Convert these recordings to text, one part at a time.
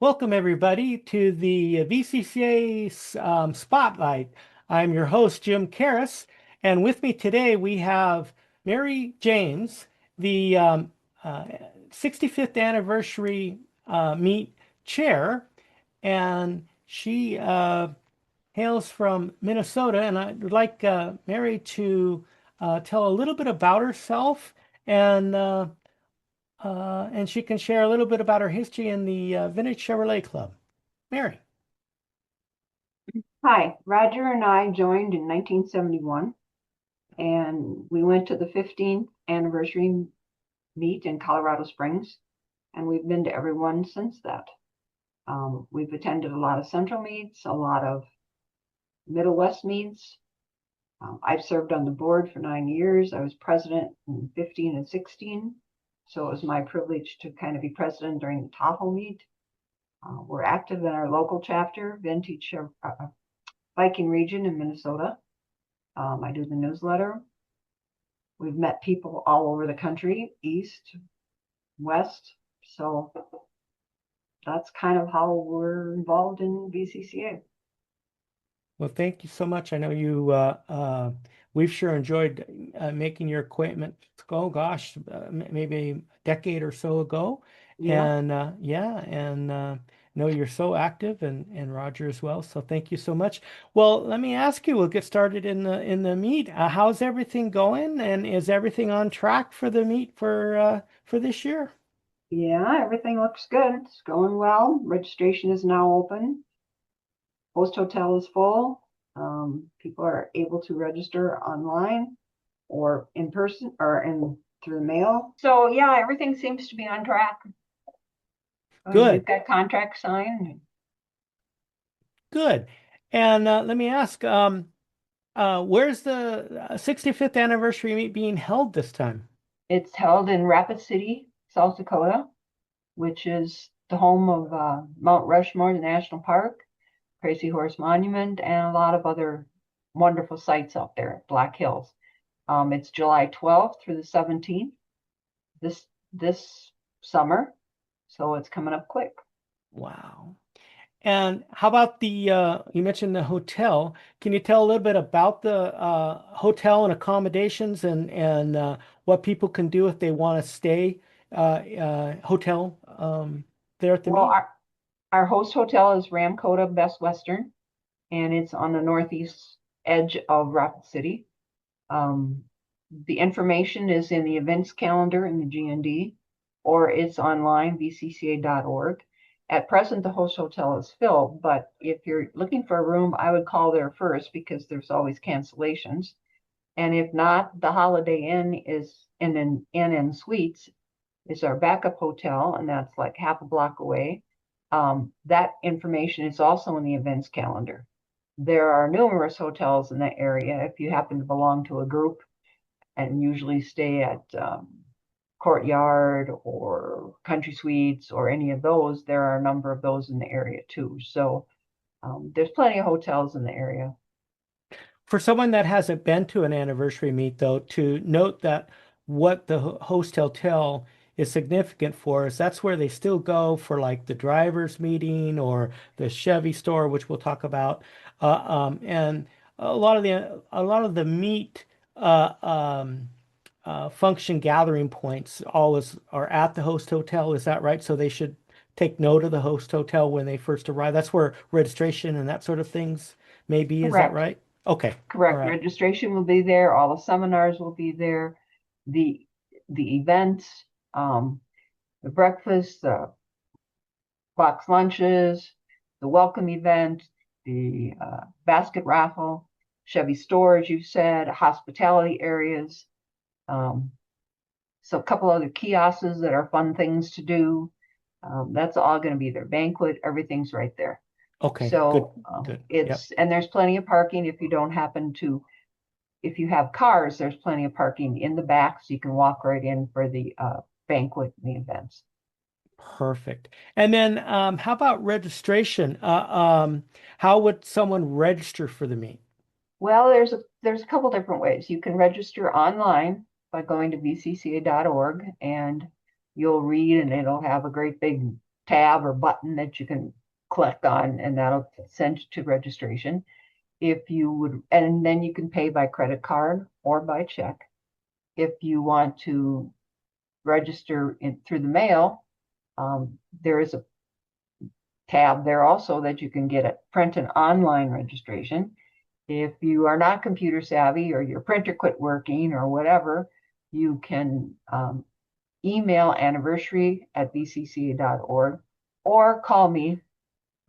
Welcome, everybody, to the VCCA Spotlight. I'm your host, Jim Karras, and with me today we have Mary James, the uh, 65th anniversary meet chair, and she hails from Minnesota. And I'd like Mary to tell a little bit about herself and she can share a little bit about her history in the Vintage Chevrolet Club. Mary. Hi, Roger and I joined in 1971, and we went to the 15th anniversary meet in Colorado Springs, and we've been to every one since that. We've attended a lot of central meets, a lot of Middle West meets. I've served on the board for 9 years. I was president in 15 and 16, so it was my privilege to kind of be president during the Tahoe meet. We're active in our local chapter, Vintage Viking region in Minnesota. I do the newsletter. We've met people all over the country, east, west. So that's kind of how we're involved in VCCA. Well, thank you so much. I know we've sure enjoyed making your acquaintance. Oh gosh, maybe a decade or so ago. Yeah, And yeah, and know you're so active and Roger as well. So thank you so much. Well, let me ask you, we'll get started in the meet. How's everything going? And is everything on track for the meet for this year? yeah, everything looks good. It's going well. Registration is now open. Host hotel is full. People are able to register online or in person or in through the mail. So yeah, everything seems to be on track. We've Good. got contracts signed. Good. And let me ask, where's the 65th anniversary meet being held this time? It's held in Rapid City, South Dakota, which is the home of Mount Rushmore, the National Park, Crazy Horse Monument, and a lot of other wonderful sites out there, Black Hills. It's July 12th through the 17th this summer, so it's coming up quick. Wow. And how about you mentioned the hotel. Can you tell a little bit about the hotel and accommodations and what people can do if they want to stay hotel there at the Well, meet? our host hotel is Ramkota Best Western, and it's on the northeast edge of Rapid City. Um, the information is in the events calendar in the GND, or it's online, vcca.org. At present, the host hotel is filled, but if you're looking for a room, I would call there first because there's always cancellations. And if not, the Holiday Inn is in Suites is our backup hotel, and that's like half a block away. That information is also in the events calendar. There are numerous hotels in that area if you happen to belong to a group and usually stay at Courtyard or Country Suites or any of those. There are a number of those in the area too. So there's plenty of hotels in the area. For someone that hasn't been to an anniversary meet, though, to note that what the host hotel is significant for is that's where they still go for like the drivers meeting or the Chevy store, which we'll talk about, and a lot of the meet uh, um, function gathering points always are at the host hotel. Is that right? So they should take note of the host hotel when they first arrive. That's where registration and that sort of things may be. Is that Correct. right? Okay. All Correct. right. Registration will be there. All the seminars will be there. The the events, um, the breakfast, the box lunches, the welcome event, the basket raffle, Chevy store, as you said, hospitality areas. Um, so a couple other kiosks that are fun things to do. That's all going to be there. Banquet, everything's right there. Okay. Good. So Good. Yep. and there's plenty of parking if you don't happen to, if you have cars, there's plenty of parking in the back so you can walk right in for the banquet and the events. Perfect. And then how about registration? How would someone register for the meet? Well, there's a couple different ways. You can register online by going to vcca.org and you'll read and it'll have a great big tab or button that you can click on, and that'll send you to registration. If you would, and then you can pay by credit card or by check. If you want to register through the mail, there is a tab there also that you can get a print and online registration. If you are not computer savvy or your printer quit working or whatever, you can email anniversary@vcca.org or call me.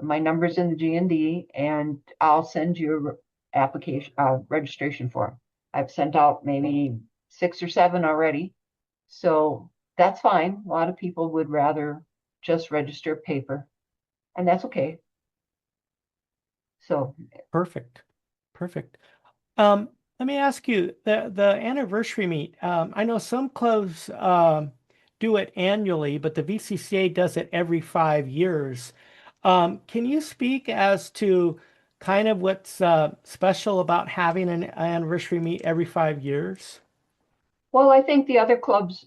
My number's in the G&D, and I'll send you a application registration form. I've sent out maybe 6 or 7 already, so that's fine. A lot of people would rather just register paper, and that's okay. So, Perfect. Perfect. Um, Let me ask you, the anniversary meet. I know some clubs do it annually, but the VCCA does it every 5 years. Can you speak as to kind of what's special about having an anniversary meet every 5 years? well, I think the other clubs,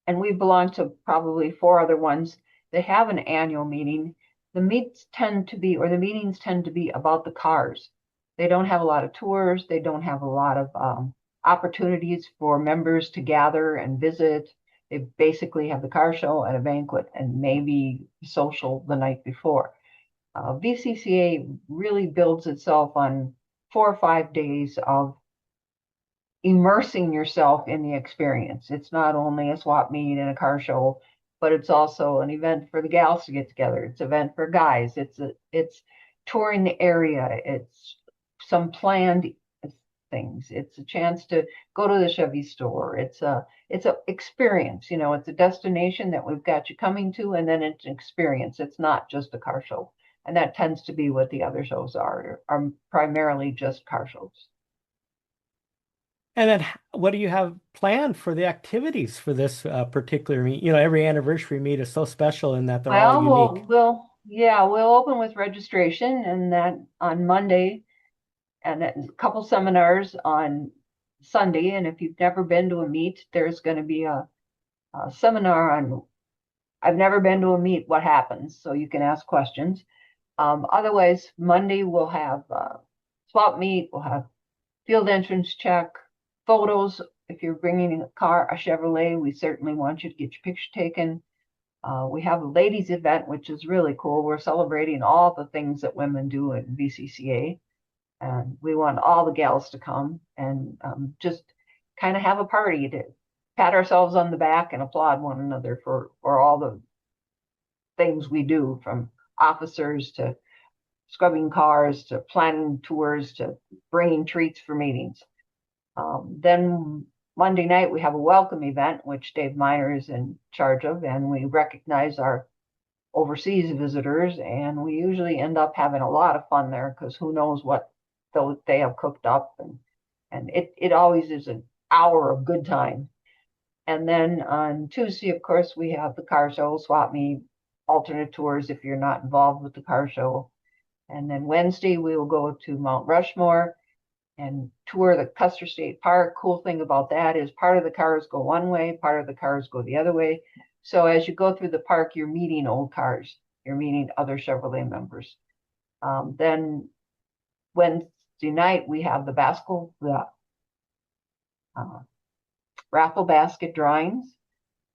and we belong to probably 4 other ones, they have an annual meeting. The meets tend to be, or the meetings tend to be about the cars. They don't have a lot of tours. They don't have a lot of opportunities for members to gather and visit. They basically have the car show and a banquet and maybe social the night before. VCCA really builds itself on 4 or 5 days of immersing yourself in the experience. It's not only a swap meet and a car show, but it's also an event for the gals to get together. It's an event for guys. It's touring the area. It's some planned things. It's a chance to go to the Chevy store. It's a experience. It's a destination that we've got you coming to, and then it's an experience. It's not just a car show, and that tends to be what the other shows are primarily just car shows. And then what do you have planned for the activities for this particular meet? Every anniversary meet is so special in that they're all Well, unique. we'll open with registration and that on Monday, and then a couple seminars on Sunday. And if you've never been to a meet, there's going to be a seminar on I've never been to a meet, what happens? So you can ask questions. Otherwise, Monday we'll have swap meet, we'll have field entrance check, photos. If you're bringing a car, a Chevrolet, we certainly want you to get your picture taken. We have a ladies event, which is really cool. We're celebrating all the things that women do at VCCA, and we want all the gals to come and just kind of have a party to pat ourselves on the back and applaud one another for all the things we do, from officers to scrubbing cars to planning tours to bringing treats for meetings. Then Monday night, we have a welcome event, which Dave Miner is in charge of, and we recognize our overseas visitors. And we usually end up having a lot of fun there because who knows what they have cooked up. And it always is an hour of good time. And then on Tuesday, of course, we have the car show, swap meet, alternate tours if you're not involved with the car show. And then Wednesday, we will go to Mount Rushmore and tour the Custer State Park. Cool thing about that is part of the cars go one way, part of the cars go the other way. So as you go through the park, you're meeting old cars, you're meeting other Chevrolet members. Then Wednesday night, we have the uh, raffle basket drawings.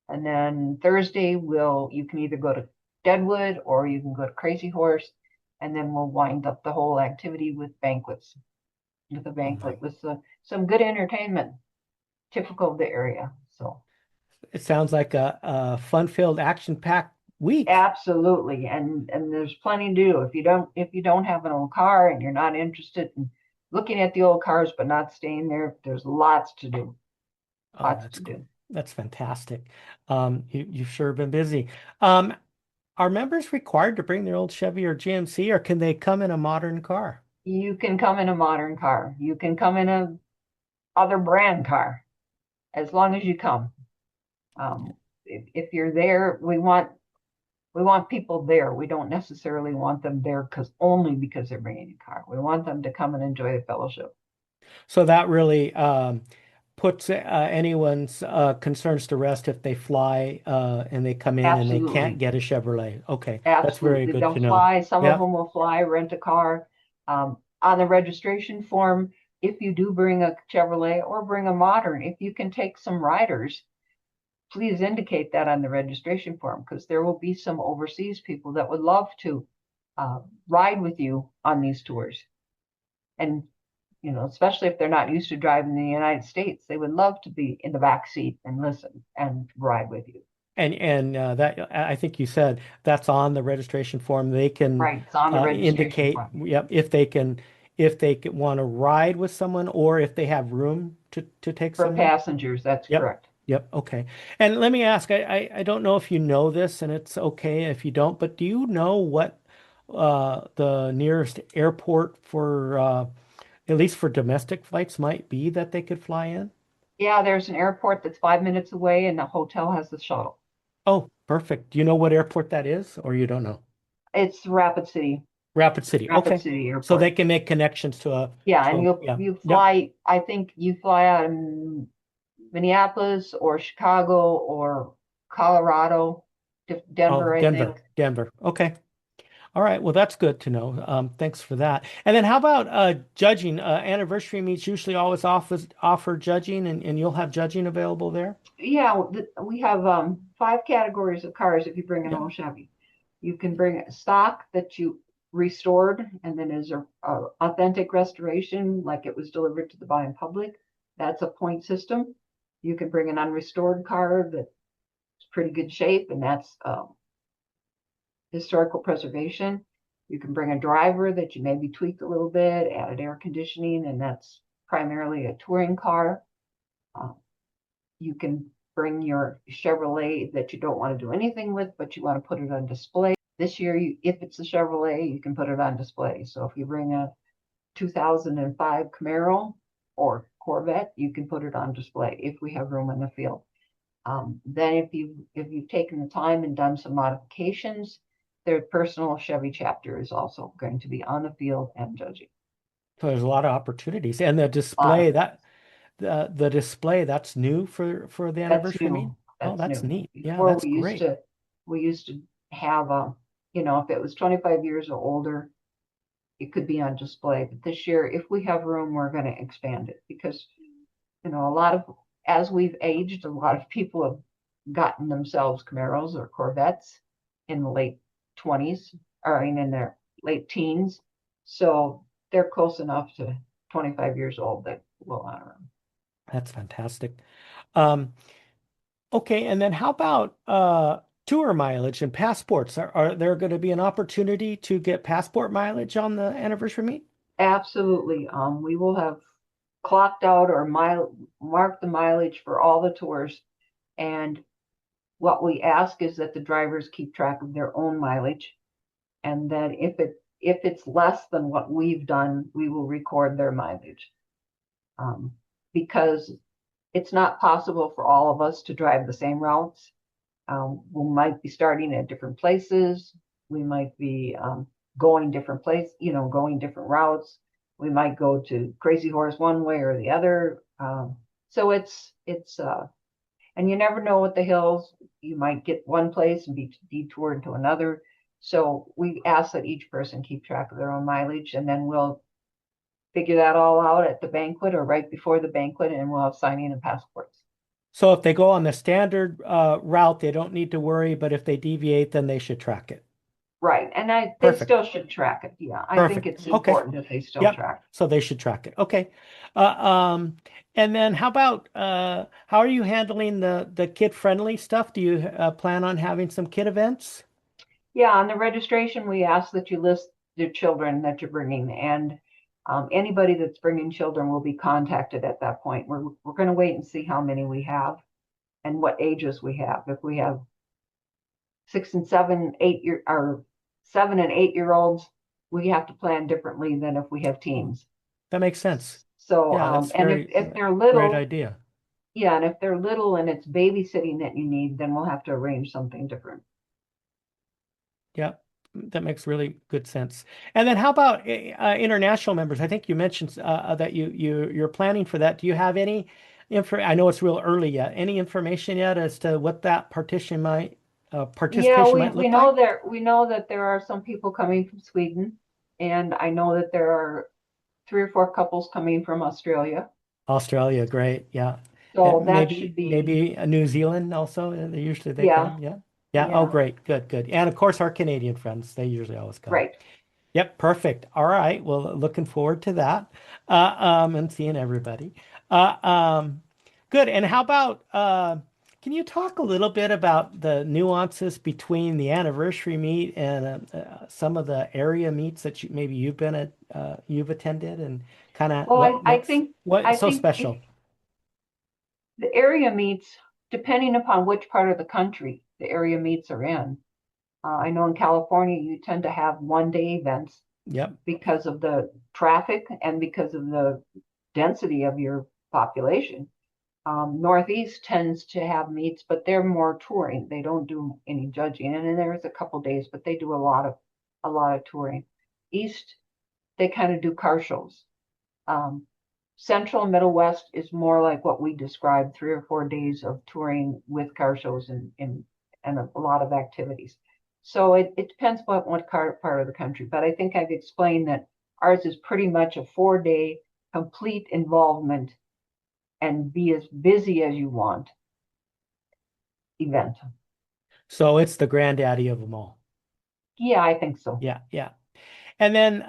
And then Thursday, you can either go to Deadwood or you can go to Crazy Horse. And then we'll wind up the whole activity with banquets, with a Oh my. banquet with some good entertainment typical of the area. So It sounds like a fun-filled, action-packed week. absolutely, and there's plenty to do. If you don't have an old car and you're not interested in looking at the old cars but not staying there, there's lots to do. Oh, Lots that's to cool. do. That's fantastic. You've sure been busy. Um, are members required to bring their old Chevy or GMC, or can they come in a modern car? You can come in a modern car. You can come in a other brand car as long as you come. If you're there, we want people there. We don't necessarily want them there only because they're bringing a car. We want them to come and enjoy the fellowship. So that really puts anyone's concerns to rest if they fly and they come in and they can't Absolutely. get a Chevrolet. Okay, that's very Absolutely. good They'll to know. fly. Some of Yep. them will fly, rent a car. On the registration form, if you do bring a Chevrolet or bring a modern, if you can take some riders, please indicate that on the registration form because there will be some overseas people that would love to uh, ride with you on these tours. And, especially if they're not used to driving in the United States, they would love to be in the back seat and listen and ride with you. And that I think you said that's on the registration form. They can Right. It's on the registration indicate, form yep, if they want to ride with someone or if they have room to take for someone. passengers. That's Yep. correct. Yep. Okay. And let me ask, I don't know if you know this, and it's okay if you don't, but do you know what the nearest airport for at least for domestic flights might be that they could fly in? Yeah, there's an airport that's 5 minutes away, and the hotel has the shuttle. Oh, perfect. Do you know what airport that is, or you don't know? It's Rapid City. Rapid Okay. City So they Airport. can make connections Yeah, and yeah. you Yep. fly. I think you fly out of Minneapolis or Chicago or Colorado, Oh, Denver, I Denver. think. Denver. Okay. All right. Well, that's good to know. Thanks for that. And then how about judging? Anniversary meets usually always offer judging and you'll have judging available there? Yeah, we have 5 categories of cars if you bring an Yep. old Chevy. You can bring a stock that you restored and then is a authentic restoration, like it was delivered to the buying public. That's a point system. You can bring an unrestored car that's pretty good shape, and that's historical preservation. You can bring a driver that you maybe tweaked a little bit, added air conditioning, and that's primarily a touring car. Uh, you can bring your Chevrolet that you don't want to do anything with, but you want to put it on display. This year, if it's a Chevrolet, you can put it on display. So if you bring a 2005 Camaro or Corvette, you can put it on display if we have room in the field. Then if you've taken the time and done some modifications, their personal Chevy chapter is also going to be on the field and judging. So there's a lot of opportunities. And the A lot of display the display that's new for the That's anniversary meet. new. Oh, That's that's new. neat. Yeah, Before that's great. we used to have if it was 25 years or older, it could be on display. But this year, if we have room, we're going to expand it because a lot of as we've aged, a lot of people have gotten themselves Camaros or Corvettes in the late 20s, or I mean in their late teens. So they're close enough to 25 years old that we'll honor them. That's fantastic. Um, okay, and then how about tour mileage and passports? Are there going to be an opportunity to get passport mileage on the anniversary meet? Absolutely. We will have clocked out or marked the mileage for all the tours. And what we ask is that the drivers keep track of their own mileage. And then if it's less than what we've done, we will record their mileage. Um, because it's not possible for all of us to drive the same routes. We might be starting at different places. We might be going different going different routes. We might go to Crazy Horse one way or the other. So and you never know with the hills. You might get one place and be detoured to another. So we ask that each person keep track of their own mileage, and then we'll figure that all out at the banquet or right before the banquet, and we'll have signing and passports. So if they go on the standard route, they don't need to worry, but if they deviate, then they should track it. Right. And they Perfect. still should track it. Yeah. I think Perfect. it's Okay. important that they still Yep. track. So they should track it. Okay. Uh, um, and then how about how are you handling the kid friendly stuff? Do you plan on having some kid events? Yeah. On the registration, we ask that you list the children that you're bringing, and anybody that's bringing children will be contacted at that point. We're going to wait and see how many we have and what ages we have. If we have 6 and 7, 8 year or 7 and 8 year olds, we have to plan differently than if we have Oh, teens. that makes sense. So, Yeah, that's and if they're great little, idea. yeah, and if they're little and it's babysitting that you need, then we'll have to arrange something different. Yeah, that makes really good sense. And then how about international members? I think you mentioned that you're planning for that. Do you have any I know it's real early yet. Any information yet as to what that Yeah, participation might we look know like? that there are some people coming from Sweden, and I know that there are 3 or 4 couples coming from Australia. Australia, great. Yeah. So that should be, Maybe New Zealand also. Usually they yeah, come. Yeah. Yeah. Oh, yeah, great. Good, good. And of course our Canadian friends, they usually always come. right. Yep, perfect. All right. Well, looking forward to that. And seeing everybody. Good. And how about can you talk a little bit about the nuances between the anniversary meet and some of the area meets that maybe you've attended and kind of Well, I what's so think if special? the area meets, depending upon which part of the country the area meets are in, I know in California you tend to have 1 day events Yep. because of the traffic and because of the density of your population. Northeast tends to have meets, but they're more touring. They don't do any judging, and then there's a couple days, but they do a lot of touring. East, they kind of do car shows. Um, Central and Middle West is more like what we described, 3 or 4 days of touring with car shows and a lot of activities. So it depends on what part of the country, but I think I've explained that ours is pretty much a 4 day complete involvement and be as busy as you want event. So it's the granddaddy of them all. Yeah, I think so. Yeah, yeah. And then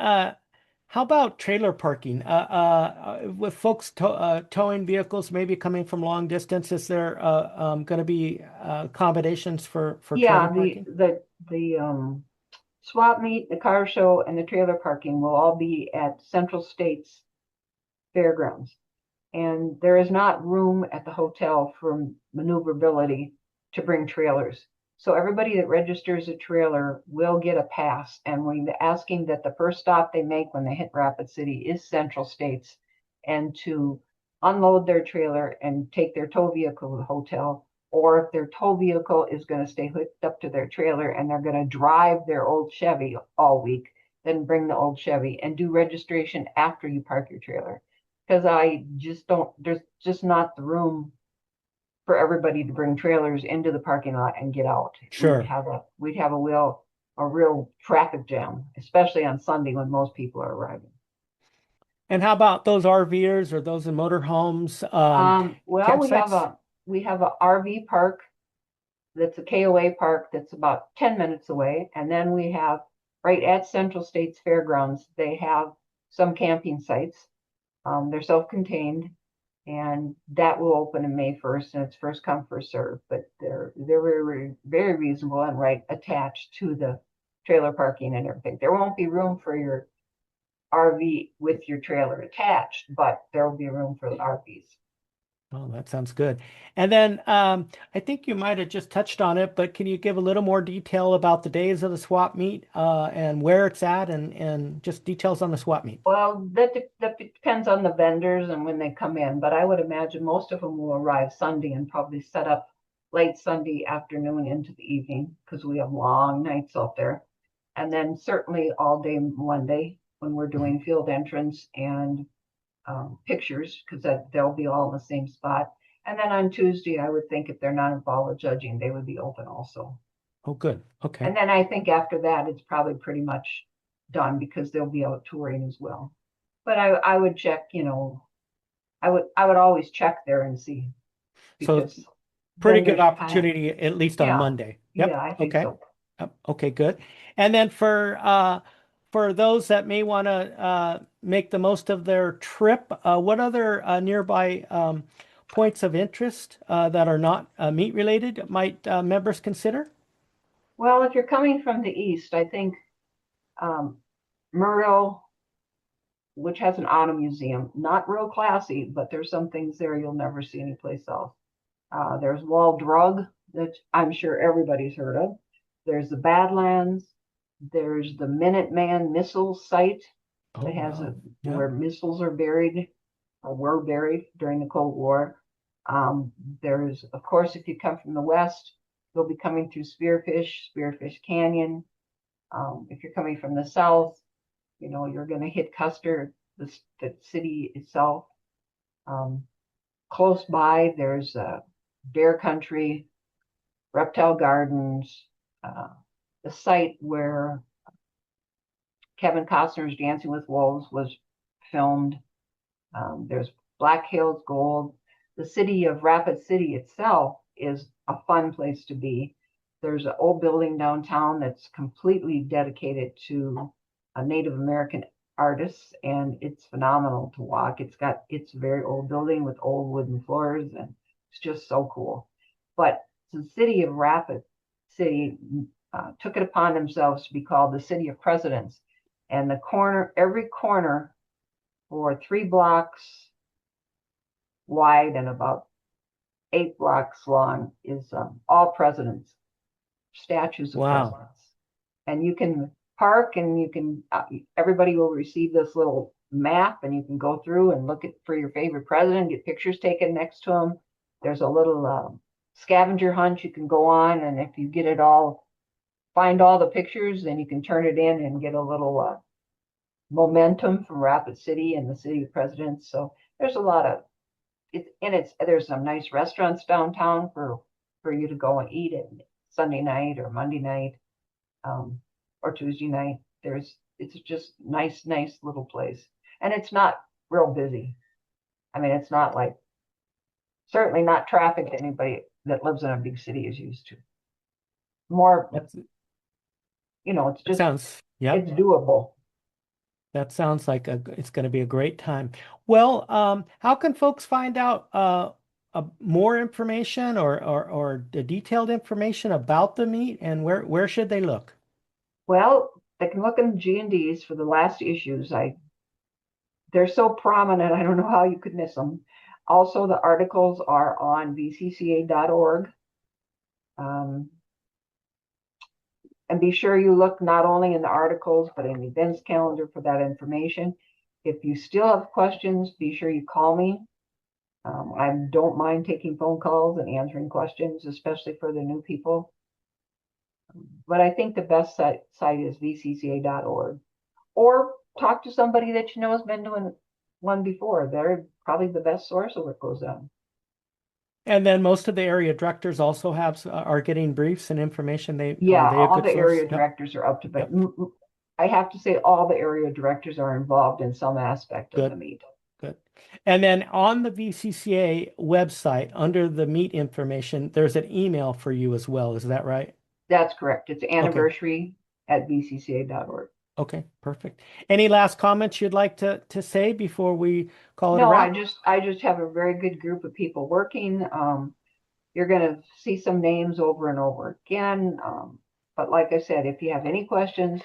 how about trailer parking? With folks towing vehicles, maybe coming from long distance, is there going to be accommodations for trailer Yeah, parking? the swap meet, the car show, and the trailer parking will all be at Central States Fairgrounds. And there is not room at the hotel for maneuverability to bring trailers. So everybody that registers a trailer will get a pass, and we're asking that the first stop they make when they hit Rapid City is Central States, and to unload their trailer and take their tow vehicle to the hotel, or if their tow vehicle is going to stay hooked up to their trailer and they're going to drive their old Chevy all week, then bring the old Chevy and do registration after you park your trailer, because I just don't, there's just not the room for everybody to bring trailers into the parking lot and get out. Sure. We'd have a real traffic jam, especially on Sunday when most people are arriving. And how about those RVers or those in motorhomes, Well, campsites? we have a RV park that's a KOA park that's about 10 minutes away. And then we have right at Central States Fairgrounds, they have some camping sites. They're self-contained, and that will open in May 1st, and it's first come, first serve. But they're very, very reasonable and right attached to the trailer parking and everything. There won't be room for your RV with your trailer attached, but there will be room for the RVs. Oh, that sounds good. And then I think you might have just touched on it, but can you give a little more detail about the days of the swap meet and where it's at and just details on the swap meet? Well, that depends on the vendors and when they come in, but I would imagine most of them will arrive Sunday and probably set up late Sunday afternoon into the evening because we have long nights out there. And then certainly all day Monday when we're doing field entrance and pictures because they'll be all in the same spot. And then on Tuesday, I would think if they're not involved with judging, they would be open also. Oh, good. Okay. And then I think after that, it's probably pretty much done because they'll be out touring as well. But I would check, I would always check there and see So because pretty good vendors kind of, opportunity, at least on yeah, Monday. yeah, Yep. I think Okay. so. Yep. Okay, good. And then for those that may want to make the most of their trip, what other nearby points of interest that are not meat related might members consider? Well, if you're coming from the east, I think um, Myrtle, which has an auto museum, not real classy, but there's some things there you'll never see anyplace else. There's Wall Drug that I'm sure everybody's heard of. There's the Badlands. There's the Minuteman missile site Oh, that has wow. Yeah. where missiles are buried or were buried during the Cold War. There's, of course, if you come from the west, you'll be coming through Spearfish Canyon. If you're coming from the south, you're going to hit Custer, the city itself. Um, close by, there's Bear Country, Reptile Gardens, uh, the site where Kevin Costner's Dancing with Wolves was filmed. There's Black Hills Gold. The city of Rapid City itself is a fun place to be. There's an old building downtown that's completely dedicated to Native American artists, and it's phenomenal to walk. It's a very old building with old wooden floors, and it's just so cool. But the city of Rapid City took it upon themselves to be called the City of Presidents, and every corner for 3 blocks wide and about 8 blocks long is all presidents, statues of Wow. presidents. And you can park and everybody will receive this little map and you can go through and look for your favorite president, get pictures taken next to them. There's a little scavenger hunt you can go on, and if you find all the pictures, then you can turn it in and get a little momentum from Rapid City and the City of Presidents. So there's a lot of there's some nice restaurants downtown for you to go and eat at Sunday night or Monday night, or Tuesday night. It's just nice little place, and it's not real busy. I mean, it's not like, certainly not traffic that anybody that lives in a big city is used to. More, That's, that it's sounds, yep. doable. That sounds like it's going to be a great time. Well, how can folks find out more information or the detailed information about the meet, and where should they look? Well, they can look in the G&Ds for the last issues. They're so prominent, I don't know how you could miss them. Also, the articles are on vcca.org. And be sure you look not only in the articles, but in the events calendar for that information. If you still have questions, be sure you call me. I don't mind taking phone calls and answering questions, especially for the new people. But I think the best site is vcca.org. Or talk to somebody that you know has been doing one before. They're probably the best source of what goes on. And then most of the area directors also are getting briefs and information. Yeah, Are they a all good the source? area Yep. directors are up to date. Yep. I have to say all the area directors are involved in some aspect of the Good. meet. Good. And then on the VCCA website, under the meet information, there's an email for you as well. Is that right? That's correct. It's Okay. anniversary@vcca.org. Okay, perfect. Any last comments you'd like to say before we call it a No, wrap? I just have a very good group of people working. You're going to see some names over and over again. But like I said, if you have any questions,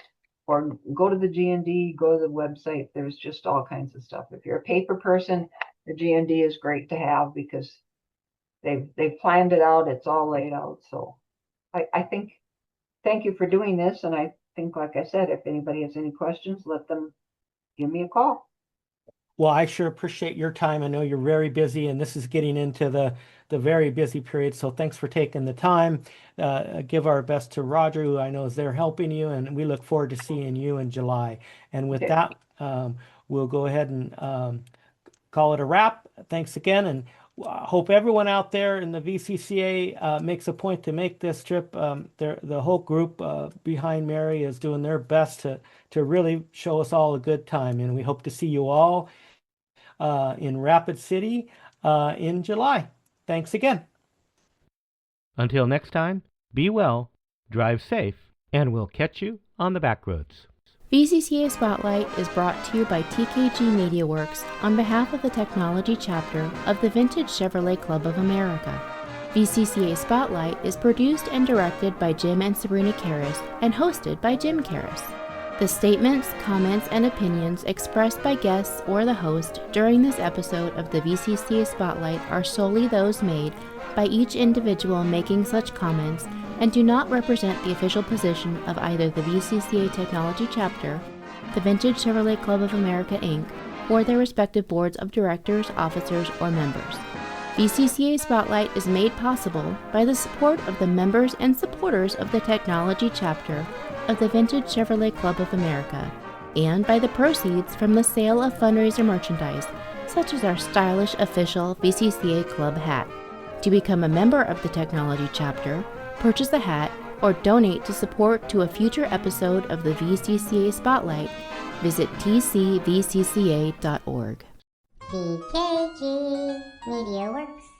or go to the G&D, go to the website, there's just all kinds of stuff. If you're a paper person, the G&D is great to have because they've planned it out. It's all laid out. So I think, thank you for doing this. And I think, like I said, if anybody has any questions, let them give me a call. Well, I sure appreciate your time. I know you're very busy, and this is getting into the very busy period. So thanks for taking the time. Give our best to Roger, who I know is there helping you, and we look forward to seeing you in July. And with Okay. that, we'll go ahead and call it a wrap. Thanks again, and I hope everyone out there in the VCCA makes a point to make this trip. The whole group behind Mary is doing their best to really show us all a good time, and we hope to see you all in Rapid City in July. Thanks again. Until next time, be well, drive safe, and we'll catch you on the back roads. VCCA Spotlight is brought to you by TKG Media Works on behalf of the technology chapter of the Vintage Chevrolet Club of America. VCCA Spotlight is produced and directed by Jim and Sabrina Karras and hosted by Jim Karras. The statements, comments, and opinions expressed by guests or the host during this episode of the VCCA Spotlight are solely those made by each individual making such comments and do not represent the official position of either the VCCA Technology Chapter, the Vintage Chevrolet Club of America, Inc., or their respective boards of directors, officers, or members. VCCA Spotlight is made possible by the support of the members and supporters of the Technology Chapter of the Vintage Chevrolet Club of America, and by the proceeds from the sale of fundraiser merchandise such as our stylish official VCCA Club hat. To become a member of the Technology Chapter, purchase a hat, or donate to support to a future episode of the VCCA Spotlight, visit tcvcca.org. TKG Media Works.